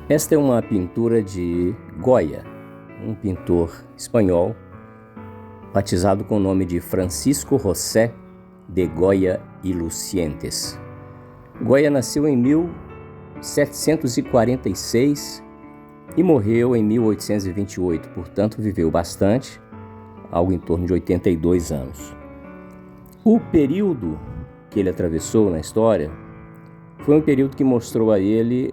Esta é uma pintura de Goya, um pintor espanhol, batizado com o nome de Francisco José de Goya y Lucientes. Goya nasceu em 1746 e morreu em 1828, portanto viveu bastante, algo em torno de 82 anos. O período que ele atravessou na história foi um período que mostrou a ele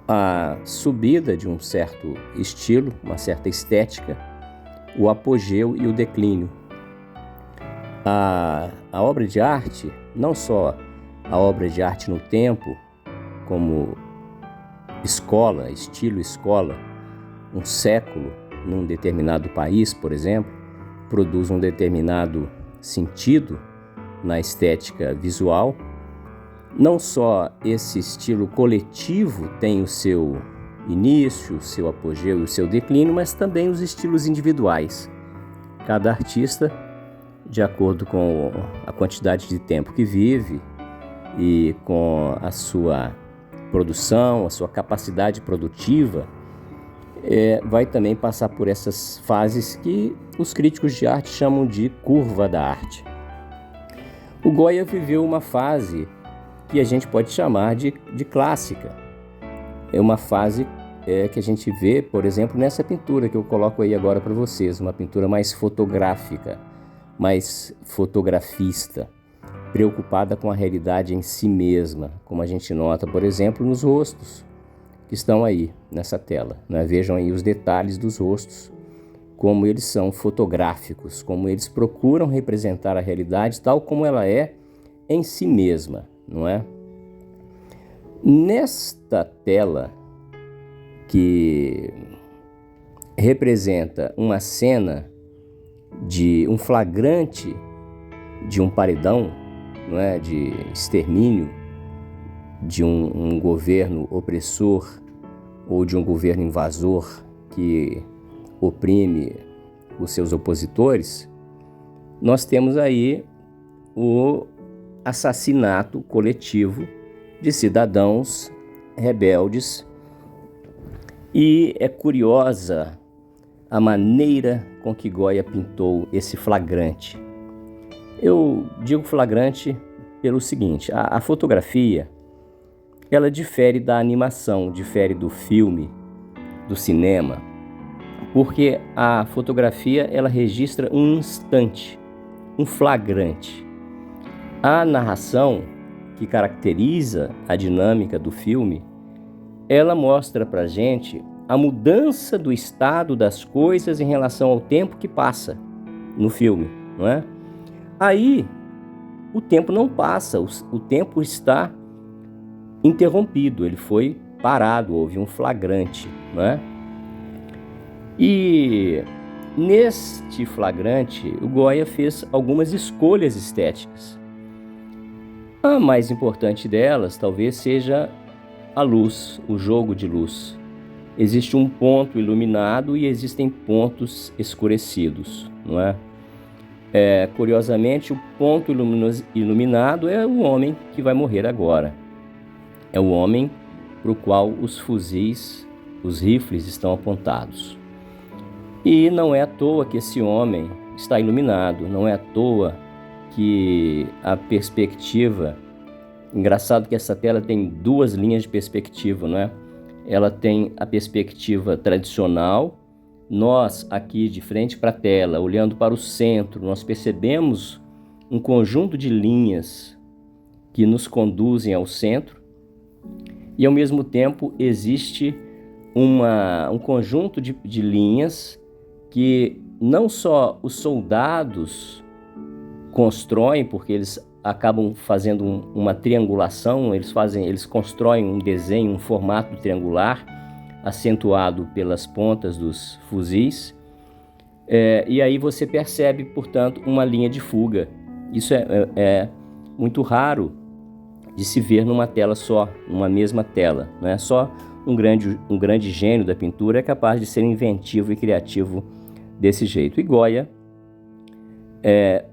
a subida de um certo estilo, uma certa estética, o apogeu e o declínio. A obra de arte, não só a obra de arte no tempo, como escola, estilo escola, um século num determinado país, por exemplo, produz um determinado sentido na estética visual. Não só esse estilo coletivo tem o seu início, o seu apogeu e o seu declínio, mas também os estilos individuais. Cada artista, de acordo com a quantidade de tempo que vive e com a sua produção, a sua capacidade produtiva, vai também passar por essas fases que os críticos de arte chamam de curva da arte. O Goya viveu uma fase que a gente pode chamar de clássica. É uma fase que a gente vê, por exemplo, nessa pintura que eu coloco aí agora para vocês, uma pintura mais fotográfica, mais fotografista, preocupada com a realidade em si mesma, como a gente nota, por exemplo, nos rostos que estão aí nessa tela, né? Vejam aí os detalhes dos rostos, como eles são fotográficos, como eles procuram representar a realidade tal como ela é em si mesma, não é? Nesta tela que representa uma cena de um flagrante de um paredão, não é, de extermínio de um governo opressor ou de um governo invasor que oprime os seus opositores, nós temos aí o assassinato coletivo de cidadãos rebeldes. E é curiosa a maneira com que Goya pintou esse flagrante. Eu digo flagrante pelo seguinte: a fotografia, ela difere da animação, difere do filme, do cinema, porque a fotografia ela registra um instante, um flagrante. A narração, que caracteriza a dinâmica do filme, ela mostra pra gente a mudança do estado das coisas em relação ao tempo que passa no filme, não é? Aí, o tempo não passa, o tempo está interrompido, ele foi parado, houve um flagrante, não é? E neste flagrante, o Goya fez algumas escolhas estéticas. A mais importante delas talvez seja a luz, o jogo de luz. Existe um ponto iluminado e existem pontos escurecidos, não é? Curiosamente, o ponto iluminado é o homem que vai morrer agora. É o homem para o qual os fuzis, os rifles estão apontados. E não é à toa que esse homem está iluminado, não é à toa que a perspectiva... Engraçado que essa tela tem duas linhas de perspectiva, não é? Ela tem a perspectiva tradicional. Nós aqui de frente para a tela, olhando para o centro, nós percebemos um conjunto de linhas que nos conduzem ao centro e ao mesmo tempo existe um conjunto de linhas que não só os soldados constroem, porque eles acabam fazendo uma triangulação, eles constroem um desenho, um formato triangular, acentuado pelas pontas dos fuzis, e aí você percebe, portanto, uma linha de fuga. Isso é muito raro de se ver numa tela só, numa mesma tela, né? Só um grande gênio da pintura é capaz de ser inventivo e criativo desse jeito. E Goya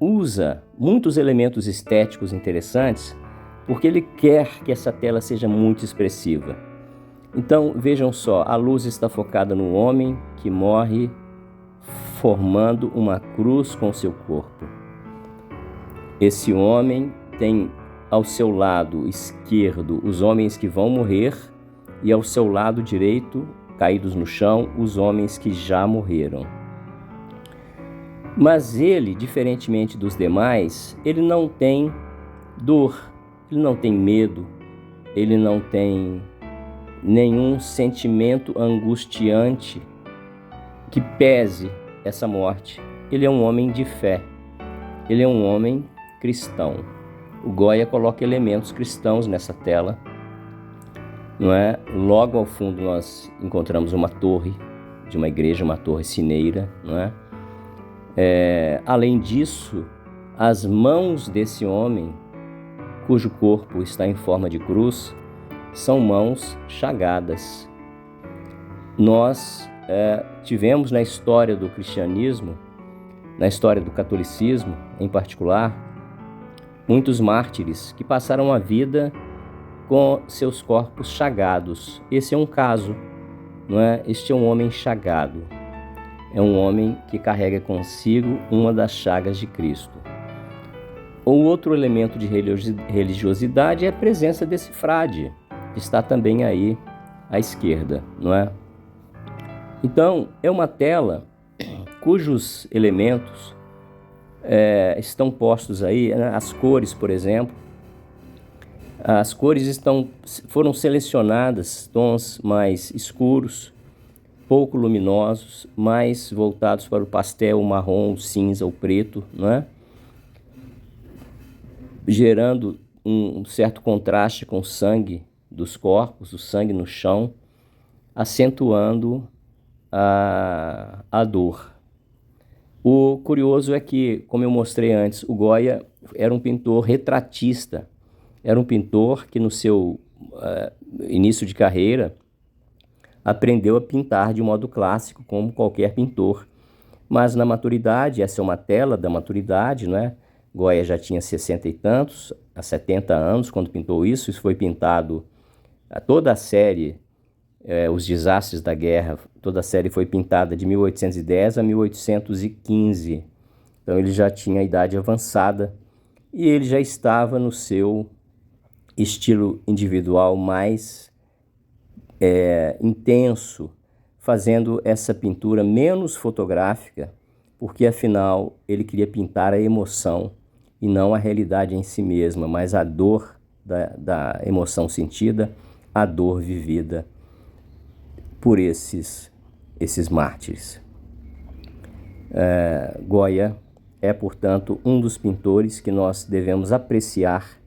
usa muitos elementos estéticos interessantes porque ele quer que essa tela seja muito expressiva. Então, vejam só, a luz está focada no homem que morre formando uma cruz com seu corpo. Esse homem tem ao seu lado esquerdo os homens que vão morrer e ao seu lado direito, caídos no chão, os homens que já morreram. Mas ele, diferentemente dos demais, ele não tem dor, ele não tem medo, ele não tem nenhum sentimento angustiante que pese essa morte. Ele é um homem de fé, ele é um homem cristão. O Goya coloca elementos cristãos nessa tela, não é? Logo ao fundo nós encontramos uma torre de uma igreja, uma torre sineira, não é? Além disso, as mãos desse homem, cujo corpo está em forma de cruz, são mãos chagadas. Nós tivemos na história do cristianismo, na história do catolicismo em particular, muitos mártires que passaram a vida com seus corpos chagados. Esse é um caso, não é? Este é um homem chagado. É um homem que carrega consigo uma das chagas de Cristo. O outro elemento de religiosidade é a presença desse frade, que está também aí à esquerda, não é? Então, é uma tela cujos elementos estão postos aí, né? As cores, por exemplo. As cores foram selecionadas, tons mais escuros, pouco luminosos, mais voltados para o pastel, o marrom, o cinza, o preto, não é? Gerando um certo contraste com o sangue dos corpos, o sangue no chão, acentuando a dor. O curioso é que, como eu mostrei antes, o Goya era um pintor retratista, era um pintor que no seu início de carreira aprendeu a pintar de modo clássico, como qualquer pintor. Mas na maturidade, essa é uma tela da maturidade, não é? Goya já tinha 60 e tantos, há 70 anos, quando pintou isso. Isso foi pintado, toda a série, Os Desastres da Guerra, toda a série foi pintada de 1810 a 1815. Então ele já tinha a idade avançada e ele já estava no seu estilo individual mais intenso, fazendo essa pintura menos fotográfica, porque afinal ele queria pintar a emoção e não a realidade em si mesma, mas a dor da emoção sentida, a dor vivida por esses mártires. Goya é, portanto, um dos pintores que nós devemos apreciar.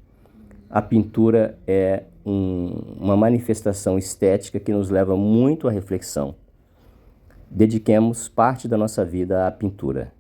A pintura é uma manifestação estética que nos leva muito à reflexão. Dediquemos parte da nossa vida à pintura.